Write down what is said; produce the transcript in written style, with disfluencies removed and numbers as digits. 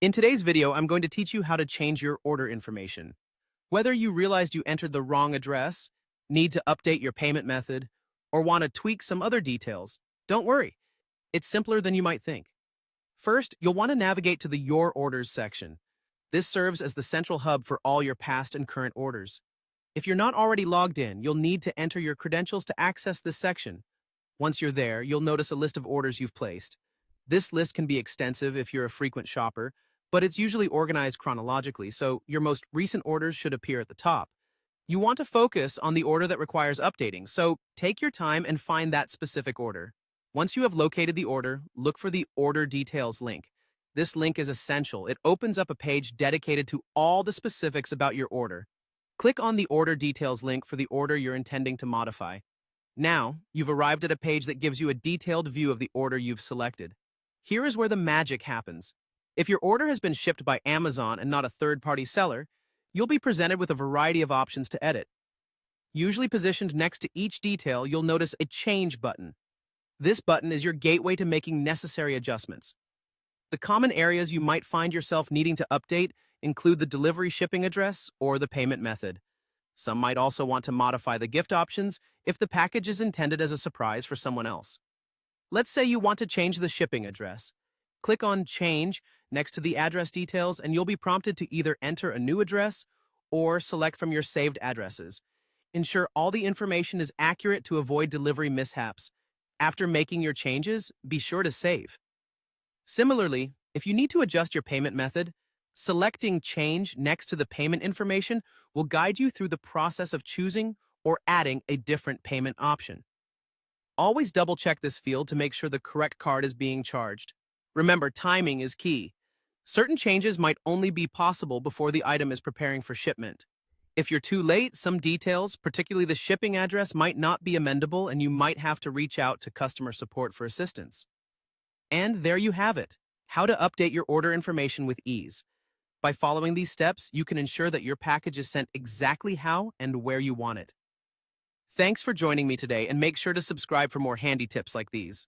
In today's video, I'm going to teach you how to change your order information. Whether you realized you entered the wrong address, need to update your payment method, or want to tweak some other details, don't worry. It's simpler than you might think. First, you'll want to navigate to the Your Orders section. This serves as the central hub for all your past and current orders. If you're not already logged in, you'll need to enter your credentials to access this section. Once you're there, you'll notice a list of orders you've placed. This list can be extensive if you're a frequent shopper, but it's usually organized chronologically, so your most recent orders should appear at the top. You want to focus on the order that requires updating, so take your time and find that specific order. Once you have located the order, look for the Order Details link. This link is essential. It opens up a page dedicated to all the specifics about your order. Click on the Order Details link for the order you're intending to modify. Now, you've arrived at a page that gives you a detailed view of the order you've selected. Here is where the magic happens. If your order has been shipped by Amazon and not a third-party seller, you'll be presented with a variety of options to edit. Usually positioned next to each detail, you'll notice a Change button. This button is your gateway to making necessary adjustments. The common areas you might find yourself needing to update include the delivery shipping address or the payment method. Some might also want to modify the gift options if the package is intended as a surprise for someone else. Let's say you want to change the shipping address. Click on Change next to the address details and you'll be prompted to either enter a new address or select from your saved addresses. Ensure all the information is accurate to avoid delivery mishaps. After making your changes, be sure to save. Similarly, if you need to adjust your payment method, selecting Change next to the payment information will guide you through the process of choosing or adding a different payment option. Always double-check this field to make sure the correct card is being charged. Remember, timing is key. Certain changes might only be possible before the item is preparing for shipment. If you're too late, some details, particularly the shipping address, might not be amendable and you might have to reach out to customer support for assistance. And there you have it, how to update your order information with ease. By following these steps, you can ensure that your package is sent exactly how and where you want it. Thanks for joining me today, and make sure to subscribe for more handy tips like these.